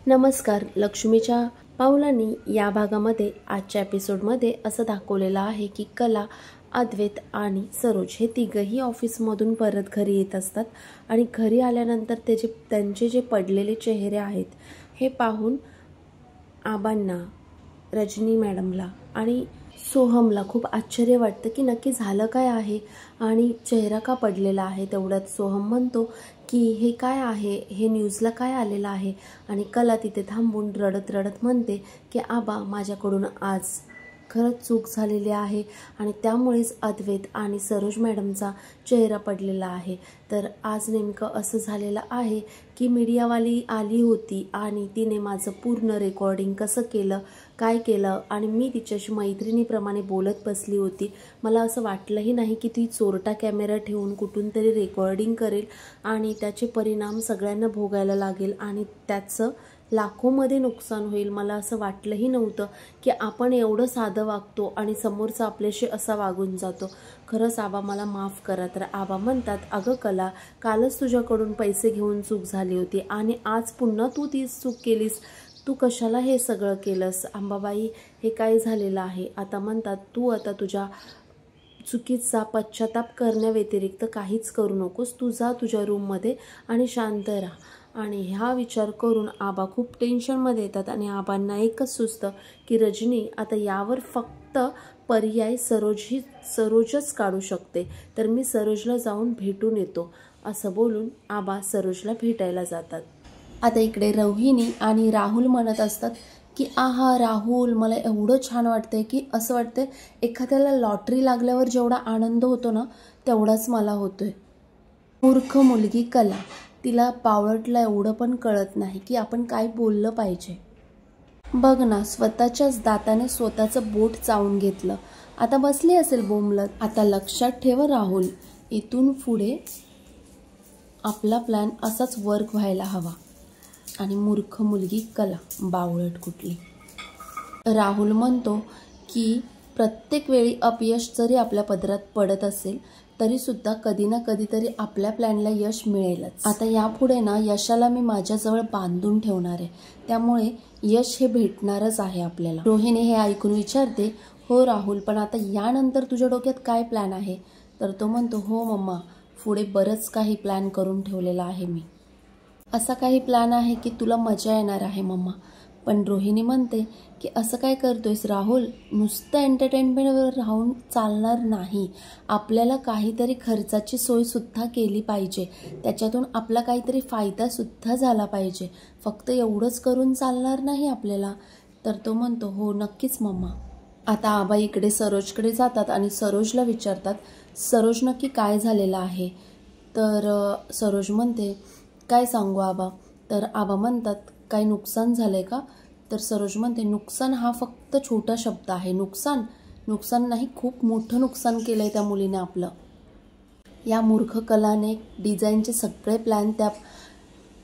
नमस्कार. लक्ष्मीच्या पावलांनी या भागामध्ये आजच्या एपिसोडमध्ये असं दाखवलेलं आहे की कला, अद्वैत आणि सरोज हे तिघंही ऑफिसमधून परत घरी येत असतात आणि घरी आल्यानंतर त्यांचे जे पडलेले चेहरे आहेत हे पाहून आबांना, रजनी मॅडमला आणि सोहमला खूप आश्चर्य वाटतं की नक्की झालं काय आहे आणि चेहरा का पडलेला आहे. तेवढ्यात सोहम म्हणतो की हे काय आहे, हे न्यूजला काय आलेलं आहे आणि कला तिथे थांबून रडत रडत म्हणते की आबा, माझ्याकडून आज खरंच चूक झालेली आहे आणि त्यामुळेच अद्वैत आणि सरोज मॅडमचा चेहरा पडलेला आहे. तर आज नेमकं असं झालेलं आहे की मीडियावाली आली होती आणि तिने माझं पूर्ण रेकॉर्डिंग कसं केलं, काय केलं आणि मी तिच्याशी मैत्रिणीप्रमाणे बोलत बसली होती. मला असं वाटलंही नाही की ती चोरटा कॅमेरा ठेवून कुठून तरी रेकॉर्डिंग करेल आणि त्याचे परिणाम सगळ्यांना भोगायला लागेल आणि त्याचं लाखोमध्ये नुकसान होईल. मला असं वाटलंही नव्हतं की आपण एवढं साधं वागतो आणि समोरचा आपल्याशी असा वागून जातो. खरंच आबा, मला माफ करा. तर आबा म्हणतात, अगं कला, कालच तुझ्याकडून पैसे घेऊन चूक झाली होती आणि आज पुन्हा तू तीच चूक केलीस. तू कशाला हे सगळं केलंस? अंबाबाई, हे काय झालेलं आहे? आता म्हणतात, तू आता तुझ्या चुकीचा पश्चाताप करण्याव्यतिरिक्त काहीच करू नकोस. तू जा तुझ्या रूममध्ये आणि शांत राहा. आणि हा विचार करून आबा खूप टेन्शनमध्ये येतात आणि आबांना एकच सुचतं की रजनी, आता यावर फक्त पर्याय सरोजच काढू शकते. तर मी सरोजला जाऊन भेटून येतो, असं बोलून आबा सरोजला भेटायला जातात. आता इकडे रोहिणी आणि राहुल म्हणत असतात की आहा राहुल, मला एवढं छान वाटतंय की असं वाटतंय एखाद्याला लॉटरी लागल्यावर जेवढा आनंद होतो ना, तेवढाच मला होतोय. मूर्ख मुलगी कला, तिला बावळटला एवढं पण कळत नाही की आपण काय बोललं पाहिजे. बघ ना, स्वतःच्याच दाताने स्वतःचं बोट चावून घेतलं. आता बसली असेल बोंबलत. आता लक्षात ठेव राहुल, इथून पुढे आपला प्लॅन असाच वर्क व्हायला हवा. आणि मूर्ख मुलगी कला, बावळट कुठली. राहुल म्हणतो की प्रत्येक वेळी अपयश जरी आपल्या पदरात पडत असेल तरी सुद्धा कधी ना कधीतरी आपल्या प्लॅनला यश मिळेलच. आता यापुढे ना यशाला मी माझ्याजवळ बांधून ठेवणार आहे, त्यामुळे यश हे भेटणारच आहे आपल्याला. रोहिणी हे ऐकून विचारते, हो राहुल, पण आता यानंतर तुझ्या डोक्यात काय प्लॅन आहे? तर तो म्हणतो, हो मम्मा, पुढे बरंच काही प्लॅन करून ठेवलेला आहे मी. असा काही प्लॅन आहे की तुला मजा येणार आहे मम्मा. पण रोहिणी म्हणते की असं काय करतोयस राहुल? नुसतं एंटरटेनमेंटवर राहून चालणार नाही. आपल्याला काहीतरी खर्चाची सोयसुद्धा केली पाहिजे, त्याच्यातून आपला काहीतरी फायदासुद्धा झाला पाहिजे. फक्त एवढंच करून चालणार नाही आपल्याला. तर तो म्हणतो, हो नक्कीच मम्मा. आता आबा इकडे सरोजकडे जातात आणि सरोजला विचारतात, सरोज नक्की काय झालेलं आहे? तर सरोज म्हणते, काय सांगू आबा? तर आबा म्हणतात, काही नुकसान झालंय का? तर सरोज म्हणते, नुकसान हा फक्त छोटा शब्द आहे. नुकसान नाही, खूप मोठं नुकसान केलंय त्या मुलीने आपलं. या मूर्ख कलाने डिझाईनचे सगळे प्लॅन त्या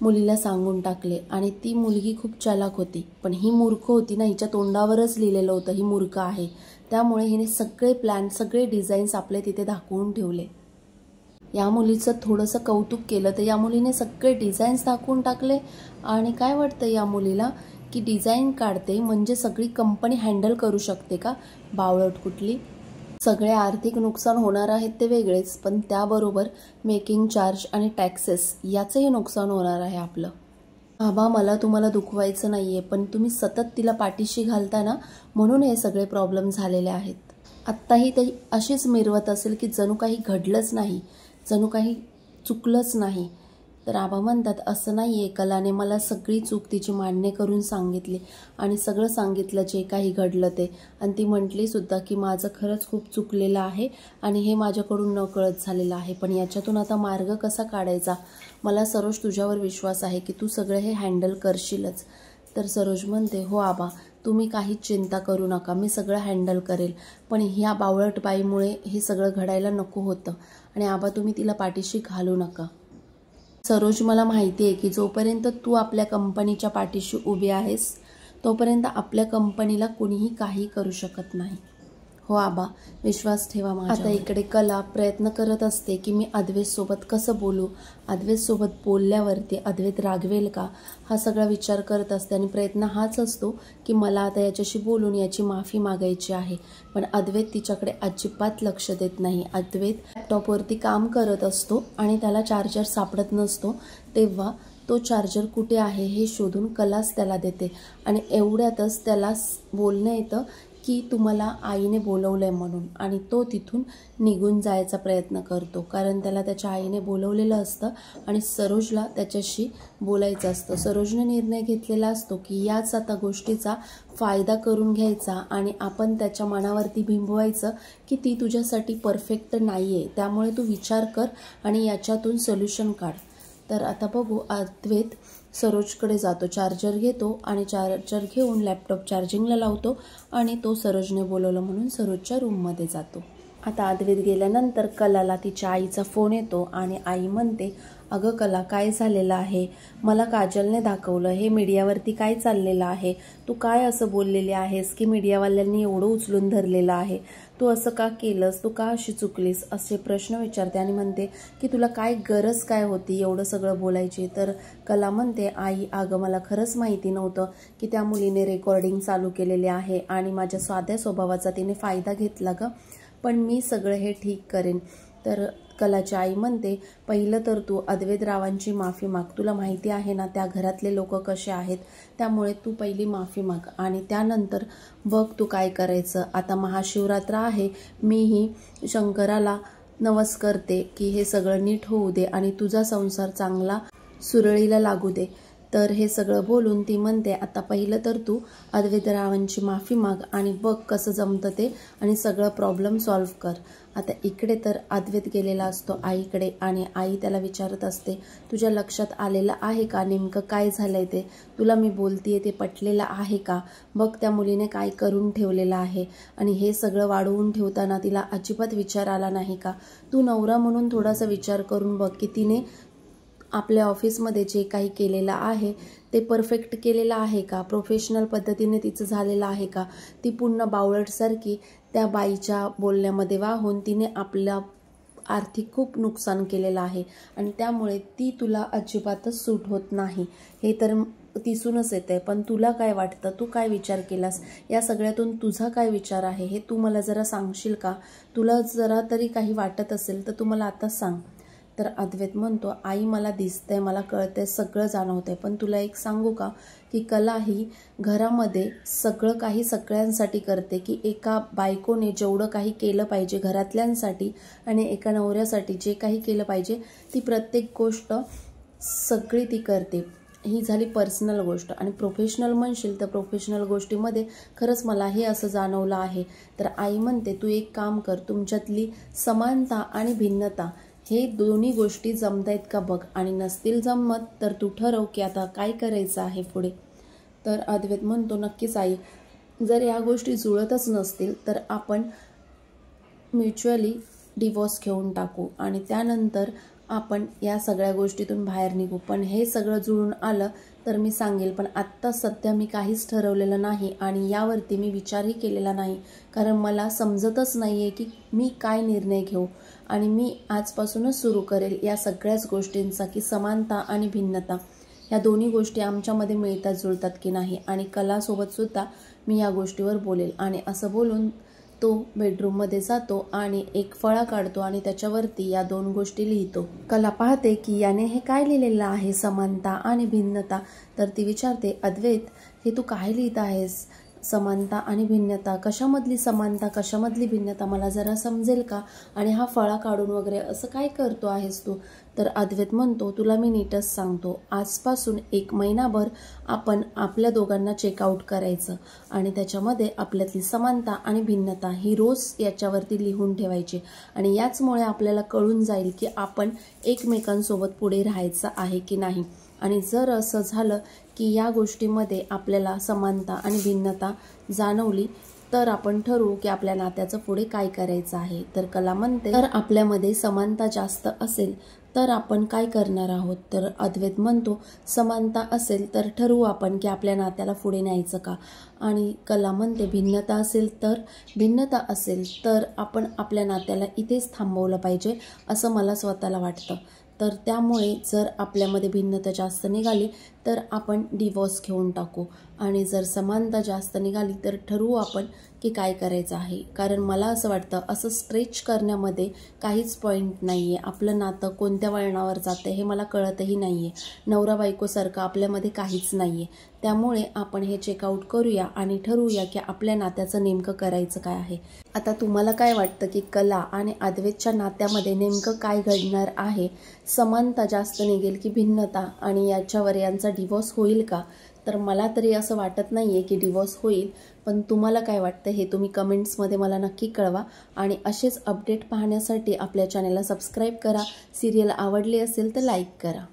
मुलीला सांगून टाकले आणि ती मुलगी खूप चालाक होती, पण ही मूर्ख होती ना. हिच्या तोंडावरच लिहिलेलं होतं ही मूर्ख आहे. त्यामुळे हिने सगळे प्लॅन, सगळे डिझाईन्स आपले तिथे दाखवून ठेवले. या मुलीचं थोडंसं कौतुक केलं तर या मुलीने सगळे डिझाईन्स दाखवून टाकले. आणि काय वाटतं या मुलीला की डिझाईन काढते म्हणजे सगळी कंपनी हँडल करू शकते का? बावळट कुठली. सगळे आर्थिक नुकसान होणार आहेत ते वेगळेच, पण त्याबरोबर मेकिंग चार्ज आणि टॅक्सेस याचंही नुकसान होणार आहे आपलं. आबा, मला तुम्हाला दुखवायचं नाहीये, पण तुम्ही सतत तिला पाठीशी घालता ना, म्हणून हे सगळे प्रॉब्लेम झालेले आहेत. आत्ताही ती अशीच मिरवत असेल की जणू काही घडलंच नाही, जणू काही चुकलंच नाही. तर आबा म्हणतात, असं नाही आहे, कलाने मला सगळी चूक तिची मान्य करून सांगितली आणि सगळं सांगितलं जे काही घडलं ते. आणि ती म्हटली सुद्धा की माझं खरंच खूप चुकलेलं आहे आणि हे माझ्याकडून नकळत झालेलं आहे, पण याच्यातून आता मार्ग कसा काढायचा? मला सरोज तुझ्यावर विश्वास आहे की तू सगळं हे हँडल करशीलच. तर सरोज म्हणते, हो आबा, तुम्ही काहीच चिंता करू नका, मी सगळं हँडल करेल, पण ह्या बावळट बाईमुळे हे सगळं घडायला नको होतं आणि आबा तुम्ही तिला पाठीशी घालू नका. सरोज, मला माहिती आहे की जोपर्यंत तू आपल्या कंपनीच्या पाठीशी उभी आहेस तोपर्यंत आपल्या कंपनीला कोणीही काही करू शकत नाही. हो आबा, विश्वास ठेवा माझ्यावर. आता इकडे कला प्रयत्न करत असते की मी अद्वैतसोबत कसं बोलू, अद्वैतसोबत बोलल्यावरती अद्वैत रागवेल का, हा सगळा विचार करत असते. आणि प्रयत्न हाच असतो की मला आता याच्याशी बोलून याची माफी मागायची आहे. पण अद्वैत तिच्याकडे अजिबात लक्ष देत नाही. अद्वैत लॅपटॉपवरती काम करत असतो आणि त्याला चार्जर सापडत नसतो. तेव्हा तो चार्जर कुठे आहे हे शोधून कलाच त्याला देते. आणि एवढ्यातच त्याला बोलणं येतं की तुम्हाला आईने बोलवलंय म्हणून. आणि तो तिथून निघून जायचा प्रयत्न करतो, कारण त्याला त्याच्या आईने बोलवलेलं असतं आणि सरोजला त्याच्याशी बोलायचं असतं. सरोजने निर्णय घेतलेला असतो की याच आता गोष्टीचा फायदा करून घ्यायचा आणि आपण त्याच्या मनावरती बिंबवायचं की ती तुझ्यासाठी परफेक्ट नाही आहे, त्यामुळे तू विचार कर आणि याच्यातून सोल्युशन काढ. तर आता बघू, अद्वैत सरोजकडे जातो, चार्जर घेतो आणि चार्जर घेऊन लॅपटॉप चार्जिंगला लावतो आणि तो सरोजने बोलवलं म्हणून सरोजच्या रूममध्ये जातो. आता अद्वैत गेल्यानंतर कलाला तिच्या आईचा फोन येतो आणि आई म्हणते, अगं कला, काय झालेलं आहे, मला काजलने दाखवलं, हे मीडियावरती काय चाललेलं आहे, तू काय असं बोललेली आहेस की मीडियावाल्यांनी एवढं उचलून धरलेलं आहे, तू असं का केलंस, तू का अशी चुकलीस, असे प्रश्न विचारते. आणि म्हणते की तुला काय गरज काय होती एवढं सगळं बोलायची. तर कला म्हणते, आई अगं मला खरंच माहिती नव्हतं की त्या मुलीने रेकॉर्डिंग चालू केलेले आहे आणि माझ्या साध्या स्वभावाचा तिने फायदा घेतला गं, पण मी सगळं हे ठीक करेन. तर कलाची आई म्हणते, पहिलं तर तू अद्वैतरावांची माफी माग, तुला माहिती आहे ना त्या घरातले लोक कसे आहेत, त्यामुळे तू पहिली माफी माग आणि त्यानंतर बघ तू काय करायचं. आता महाशिवरात्र आहे, मीही शंकराला नवस करते की हे सगळं नीट होऊ दे आणि तुझा संसार चांगला सुरळीला लागू दे. तर हे सगळं बोलून ती म्हणते, आता पहिलं तर तू अद्वैतरावांची माफी माग आणि बघ कसं जमतं ते आणि सगळं प्रॉब्लेम सॉल्व्ह कर. आता इकडे तर अद्वैत गेलेला असतो आईकडे आणि आई त्याला विचारत असते, तुझ्या लक्षात आलेलं आहे का नेमकं काय झालंय ते, तुला मी बोलतीये ते पटलेलं आहे का, बघ त्या मुलीने काय करून ठेवलेलं आहे आणि हे सगळं वाढवून ठेवताना तिला अजिबात विचार आला नाही का, तू नवरा म्हणून थोडासा विचार करून बघ की तिने आपल्या ऑफिसमध्ये जे काही केलेलं आहे ते परफेक्ट केलेलं आहे का, प्रोफेशनल पद्धतीने तिचं झालेलं आहे का, ती पूर्ण बावळटसारखी त्या बाईच्या बोलण्यामध्ये वाहून तिने आपलं आर्थिक खूप नुकसान केलेलं आहे आणि त्यामुळे ती तुला अजिबातच सूट होत नाही, हे तर दिसूनच येते. पण तुला काय वाटतं, तू काय विचार केलास, या सगळ्यातून तुझा काय विचार आहे हे तू मला जरा सांगशील का, तुला जरा तरी काही वाटत असेल तर तू मला आताच सांग. तर अद्वैत म्हणतो, आई मला दिसतंय, मला कळतंय, सगळं जाणवतंय, पण तुला एक सांगू का की कला ही घरामध्ये सगळं काही सगळ्यांसाठी करते, की एका बायकोने जेवढं काही केलं पाहिजे घरातल्यांसाठी आणि एका नवऱ्यासाठी जे काही केलं पाहिजे ती प्रत्येक गोष्ट सगळी ती करते. ही झाली पर्सनल गोष्ट. आणि प्रोफेशनल म्हणशील तर प्रोफेशनल गोष्टीमध्ये खरंच मला हे असं जाणवलं आहे. तर आई म्हणते, तू एक काम कर, तुमच्यातली समानता आणि भिन्नता हे दोन्ही गोष्टी जमतायत का बघ, आणि नसतील जमत तर तू ठरव की आता काय करायचं आहे पुढे. तर अद्वैत म्हणतो, नक्कीच आई, जर या गोष्टी जुळतच नसतील तर आपण म्युच्युअली डिवोर्स घेऊन टाकू आणि त्यानंतर आपण या सगळ्या गोष्टीतून बाहेर निघू. पण हे सगळं जुळून आलं तर मी सांगेल, पण आत्ता सध्या मी काहीच ठरवलेलं नाही आणि यावरती मी विचारही केलेला नाही, कारण मला समजतच नाही आहे की मी काय निर्णय घेऊ. आणि मी आजपासूनच सुरू करेल या सगळ्याच गोष्टींचा की समानता आणि भिन्नता या दोन्ही गोष्टी आमच्यामध्ये मिळतात जुळतात की नाही, आणि कलासोबतसुद्धा मी या गोष्टीवर बोलेल. आणि असं बोलून तो बेडरूममध्ये जातो आणि एक फळा काढतो आणि त्याच्यावरती या दोन गोष्टी लिहितो. कला पाहते की याने हे काय लिहिलेलं आहे, समानता आणि भिन्नता. तर ती विचारते, अद्वैत हे तू काय लिहित आहेस, समानता आणि भिन्नता, कशामधली समानता कशामधली भिन्नता, मला जरा समजेल का, आणि हा फळा काढून वगैरे असं काय करतो आहेस तू. तर अद्वैत म्हणतो, तुला मी नीटच सांगतो, आजपासून 1 महिनाभर आपण आपल्या दोघांना चेकआउट करायचं आणि त्याच्यामध्ये आपल्यातली समानता आणि भिन्नता ही रोज याच्यावरती लिहून ठेवायची आणि याचमुळे आपल्याला कळून जाईल की आपण एकमेकांसोबत पुढे राहायचं आहे की नाही. आणि जर असं झालं की या गोष्टीमध्ये आपल्याला समानता आणि भिन्नता जाणवली तर आपण ठरवू की आपल्या नात्याचं पुढे काय करायचं आहे. तर कला म्हणते, तर आपल्यामध्ये समानता जास्त असेल तर आपण काय करणार आहोत? तर अद्वैत म्हणतो, समानता असेल तर ठरवू आपण की आपल्या नात्याला पुढे न्यायचं का. आणि कला म्हणते, भिन्नता असेल तर आपण आपल्या नात्याला इथेच थांबवलं पाहिजे असं मला स्वतःला वाटतं. तर त्यामुळे जर आपल्यामध्ये भिन्नता जास्त निघाली तर आपण डिवोर्स घेऊन टाकू, आणि जर समानता जास्त निघाली तर ठरवू आपण की काय करायचं आहे. कारण मला असं वाटतं, असं स्ट्रेच करण्यामध्ये काहीच पॉईंट नाही आहे. आपलं नातं कोणत्या वळणावर जातं हे मला कळतही नाही आहे. नवरा बायकोसारखं आपल्यामध्ये काहीच नाही आहे. त्यामुळे आपण हे चेकआउट करूया आणि ठरवूया की आपल्या नात्याचं नेमकं करायचं काय आहे. आता तुम्हाला काय वाटतं की कला आणि अद्वैतच्या नात्यामध्ये नेमकं काय घडणार आहे? समानता जास्त निघेल की भिन्नता, आणि याच्यावर यांचा डिवोर्स होईल का? तर मला तरी असं वाटत नाही आहे की डिवोर्स होईल. पण तुम्हाला काय वाटतं हे तुम्ही कमेंट्समध्ये मला नक्की कळवा. आणि असेच अपडेट पाहण्यासाठी आपल्या चॅनलला सबस्क्राईब करा. सिरियल आवडली असेल तर लाईक करा.